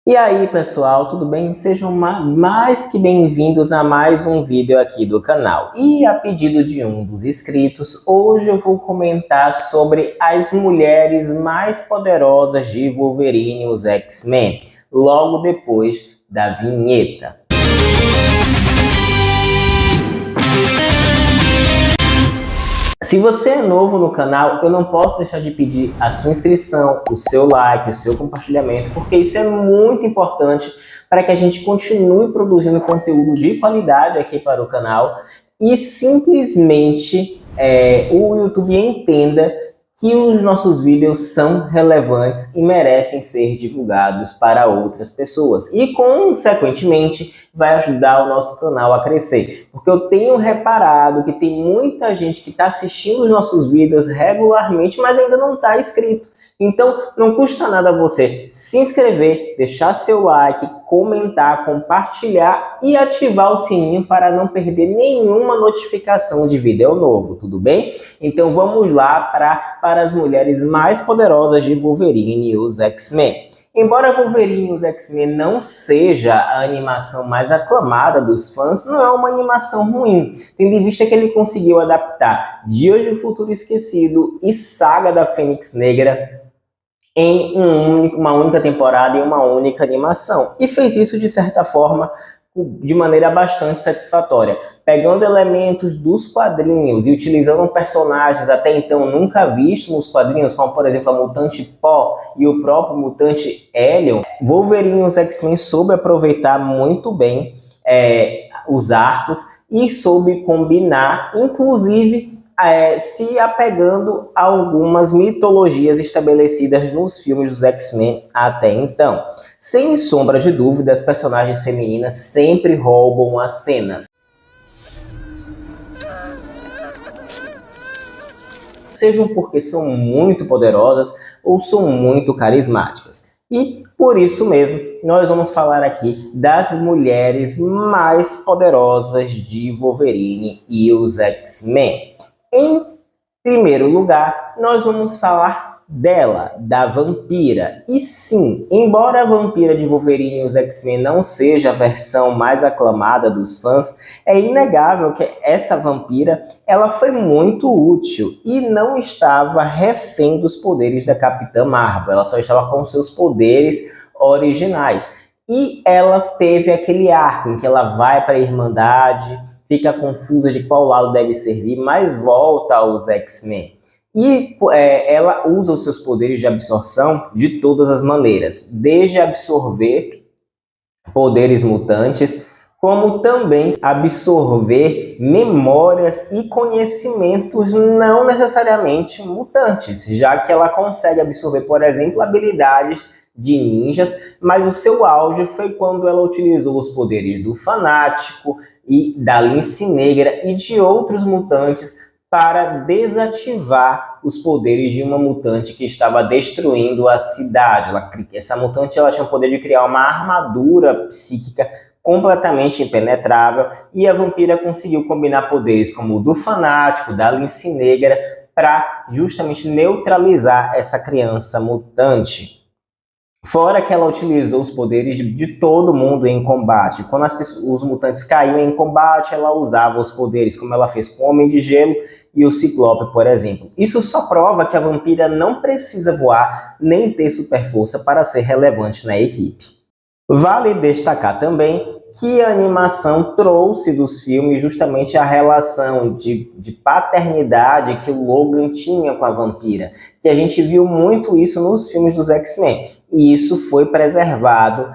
E aí, pessoal, tudo bem? Sejam mais que bem-vindos a mais um vídeo aqui do canal. E a pedido de um dos inscritos, hoje eu vou comentar sobre as mulheres mais poderosas de Wolverine, os X-Men, logo depois da vinheta. Se você é novo no canal, eu não posso deixar de pedir a sua inscrição, o seu like, o seu compartilhamento, porque isso é muito importante para que a gente continue produzindo conteúdo de qualidade aqui para o canal e simplesmente o YouTube entenda que os nossos vídeos são relevantes e merecem ser divulgados para outras pessoas. E, consequentemente, vai ajudar o nosso canal a crescer. Porque eu tenho reparado que tem muita gente que está assistindo os nossos vídeos regularmente, mas ainda não está inscrito. Então, não custa nada você se inscrever, deixar seu like, comentar, compartilhar e ativar o sininho para não perder nenhuma notificação de vídeo novo, tudo bem? Então vamos lá para as mulheres mais poderosas de Wolverine e os X-Men. Embora Wolverine e os X-Men não seja a animação mais aclamada dos fãs, não é uma animação ruim, tendo em vista que ele conseguiu adaptar Dias de um Futuro Esquecido e Saga da Fênix Negra em uma única temporada e uma única animação. E fez isso, de certa forma, de maneira bastante satisfatória, pegando elementos dos quadrinhos e utilizando personagens até então nunca vistos nos quadrinhos, como por exemplo a Mutante Pó e o próprio Mutante Helion. Wolverine e os X-Men soube aproveitar muito bem os arcos e soube combinar, inclusive se apegando a algumas mitologias estabelecidas nos filmes dos X-Men até então. Sem sombra de dúvida, as personagens femininas sempre roubam as cenas. Sejam porque são muito poderosas ou são muito carismáticas. E por isso mesmo, nós vamos falar aqui das mulheres mais poderosas de Wolverine e os X-Men. Em primeiro lugar, nós vamos falar dela, da Vampira. E sim, embora a Vampira de Wolverine e os X-Men não seja a versão mais aclamada dos fãs, é inegável que essa Vampira ela foi muito útil e não estava refém dos poderes da Capitã Marvel. Ela só estava com seus poderes originais. E ela teve aquele arco em que ela vai para a Irmandade, fica confusa de qual lado deve servir, mas volta aos X-Men. E ela usa os seus poderes de absorção de todas as maneiras, desde absorver poderes mutantes, como também absorver memórias e conhecimentos não necessariamente mutantes, já que ela consegue absorver, por exemplo, habilidades de ninjas, mas o seu auge foi quando ela utilizou os poderes do Fanático e da Lince Negra e de outros mutantes para desativar os poderes de uma mutante que estava destruindo a cidade. Essa mutante ela tinha o poder de criar uma armadura psíquica completamente impenetrável e a Vampira conseguiu combinar poderes como o do Fanático, da Lince Negra, para justamente neutralizar essa criança mutante. Fora que ela utilizou os poderes de todo mundo em combate. Quando os mutantes caíam em combate, ela usava os poderes, como ela fez com o Homem de Gelo e o Ciclope, por exemplo. Isso só prova que a Vampira não precisa voar nem ter super força para ser relevante na equipe. Vale destacar também que a animação trouxe dos filmes justamente a relação de paternidade que o Logan tinha com a Vampira, que a gente viu muito isso nos filmes dos X-Men, e isso foi preservado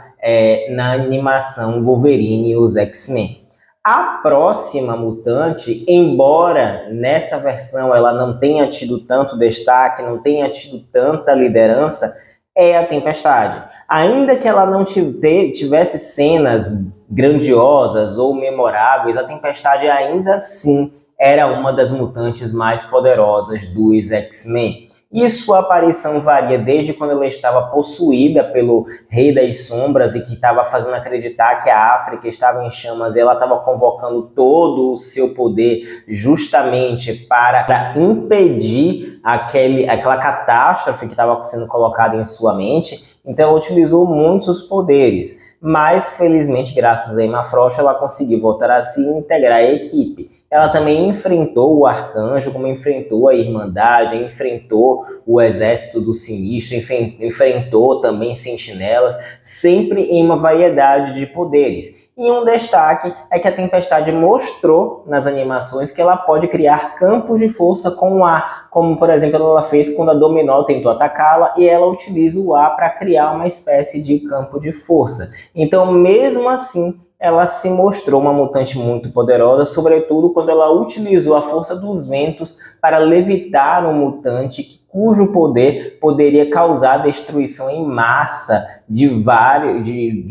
na animação Wolverine e os X-Men. A próxima mutante, embora nessa versão ela não tenha tido tanto destaque, não tenha tido tanta liderança, é a Tempestade. Ainda que ela não tivesse cenas grandiosas ou memoráveis, a Tempestade ainda assim era uma das mutantes mais poderosas dos X-Men. E sua aparição varia desde quando ela estava possuída pelo Rei das Sombras e que estava fazendo acreditar que a África estava em chamas, e ela estava convocando todo o seu poder justamente para impedir aquela catástrofe que estava sendo colocada em sua mente, então ela utilizou muitos poderes. Mas, felizmente, graças a Emma Frost, ela conseguiu voltar a se integrar à equipe. Ela também enfrentou o Arcanjo, como enfrentou a Irmandade, enfrentou o Exército do Sinistro, enfrentou também Sentinelas, sempre em uma variedade de poderes. E um destaque é que a Tempestade mostrou nas animações que ela pode criar campos de força com o ar, como por exemplo ela fez quando a Dominó tentou atacá-la e ela utiliza o ar para criar uma espécie de campo de força. Então, mesmo assim, ela se mostrou uma mutante muito poderosa, sobretudo quando ela utilizou a força dos ventos para levitar um mutante cujo poder poderia causar destruição em massa de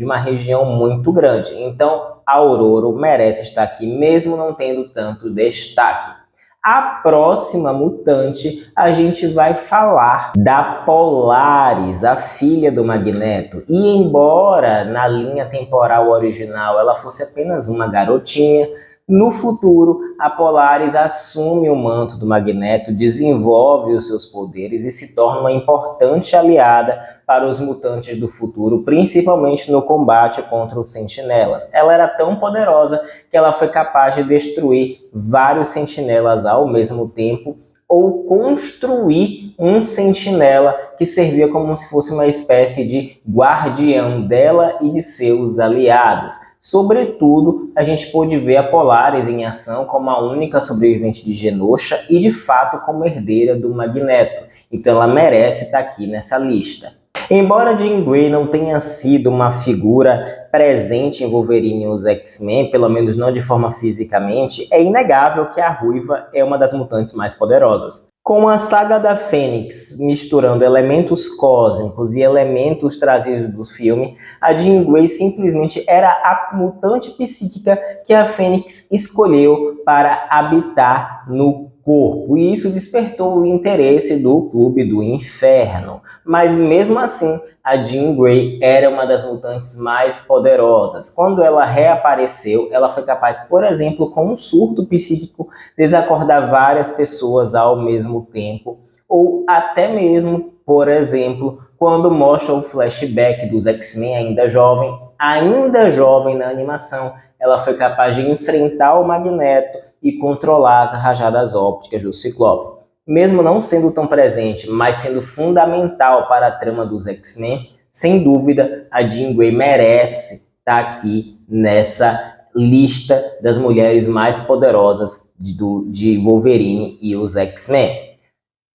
uma região muito grande. Então, a Aurora merece estar aqui, mesmo não tendo tanto destaque. A próxima mutante, a gente vai falar da Polaris, a filha do Magneto. E embora na linha temporal original ela fosse apenas uma garotinha, no futuro a Polaris assume o manto do Magneto, desenvolve os seus poderes e se torna uma importante aliada para os mutantes do futuro, principalmente no combate contra os Sentinelas. Ela era tão poderosa que ela foi capaz de destruir vários Sentinelas ao mesmo tempo, ou construir um sentinela que servia como se fosse uma espécie de guardião dela e de seus aliados. Sobretudo, a gente pôde ver a Polaris em ação como a única sobrevivente de Genosha e, de fato, como herdeira do Magneto. Então ela merece estar aqui nessa lista. Embora Jean Grey não tenha sido uma figura presente em Wolverine e os X-Men, pelo menos não de forma fisicamente, é inegável que a Ruiva é uma das mutantes mais poderosas. Com a saga da Fênix misturando elementos cósmicos e elementos trazidos do filme, a Jean Grey simplesmente era a mutante psíquica que a Fênix escolheu para habitar no corpo, e isso despertou o interesse do Clube do Inferno. Mas mesmo assim, a Jean Grey era uma das mutantes mais poderosas. Quando ela reapareceu, ela foi capaz, por exemplo, com um surto psíquico, desacordar várias pessoas ao mesmo tempo, ou até mesmo, por exemplo, quando mostra o flashback dos X-Men ainda jovem na animação, ela foi capaz de enfrentar o Magneto e controlar as rajadas ópticas do Ciclope. Mesmo não sendo tão presente, mas sendo fundamental para a trama dos X-Men, sem dúvida, a Jean Grey merece estar aqui nessa lista das mulheres mais poderosas de Wolverine e os X-Men.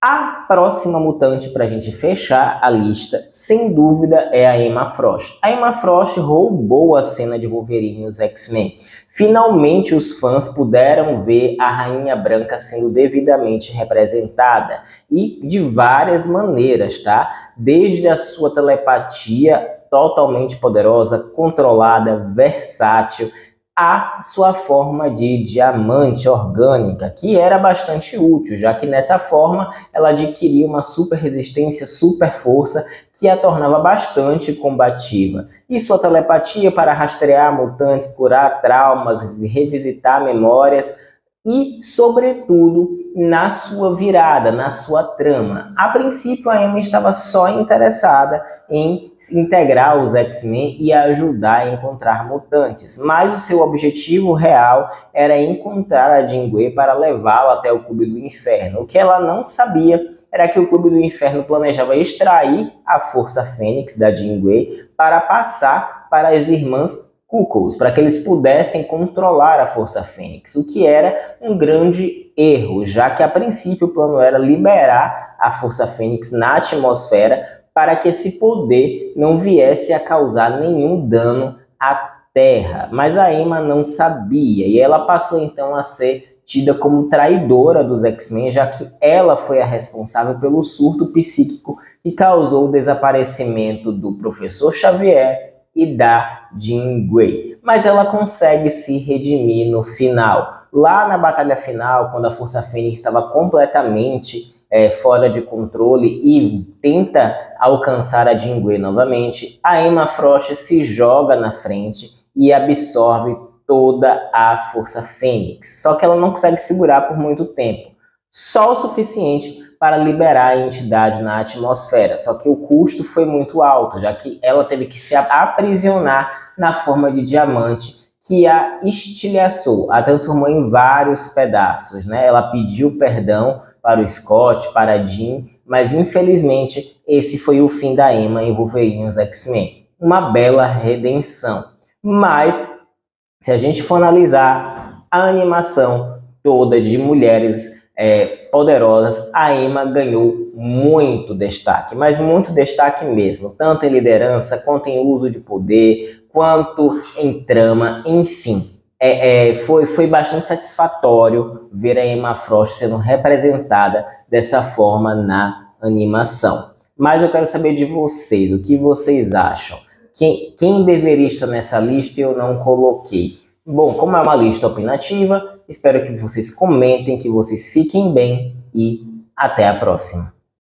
A próxima mutante para a gente fechar a lista, sem dúvida, é a Emma Frost. A Emma Frost roubou a cena de Wolverine e os X-Men. Finalmente os fãs puderam ver a Rainha Branca sendo devidamente representada, e de várias maneiras, tá? Desde a sua telepatia totalmente poderosa, controlada, versátil, a sua forma de diamante orgânica, que era bastante útil, já que nessa forma ela adquiria uma super resistência, super força, que a tornava bastante combativa. E sua telepatia para rastrear mutantes, curar traumas, revisitar memórias, e, sobretudo, na sua virada, na sua trama. A princípio, a Emma estava só interessada em integrar os X-Men e ajudar a encontrar mutantes, mas o seu objetivo real era encontrar a Jean Grey para levá-la até o Clube do Inferno. O que ela não sabia era que o Clube do Inferno planejava extrair a Força Fênix da Jean Grey para passar para as irmãs Cuckoos, para que eles pudessem controlar a Força Fênix, o que era um grande erro, já que a princípio o plano era liberar a Força Fênix na atmosfera para que esse poder não viesse a causar nenhum dano à Terra. Mas a Emma não sabia, e ela passou então a ser tida como traidora dos X-Men, já que ela foi a responsável pelo surto psíquico que causou o desaparecimento do Professor Xavier e da Jean Grey. Mas ela consegue se redimir no final. Lá na batalha final, quando a Força Fênix estava completamente fora de controle e tenta alcançar a Jean Grey novamente, a Emma Frost se joga na frente e absorve toda a Força Fênix. Só que ela não consegue segurar por muito tempo. Só o suficiente para liberar a entidade na atmosfera. Só que o custo foi muito alto, já que ela teve que se aprisionar na forma de diamante, que a estilhaçou, a transformou em vários pedaços, né? Ela pediu perdão para o Scott, para a Jean, mas infelizmente esse foi o fim da Emma em Wolverine e os X-Men. Uma bela redenção. Mas, se a gente for analisar a animação toda de mulheres poderosas, a Emma ganhou muito destaque, mas muito destaque mesmo, tanto em liderança, quanto em uso de poder, quanto em trama, enfim. Foi bastante satisfatório ver a Emma Frost sendo representada dessa forma na animação. Mas eu quero saber de vocês, o que vocês acham? Quem deveria estar nessa lista eu não coloquei? Bom, como é uma lista opinativa, espero que vocês comentem, que vocês fiquem bem e até a próxima.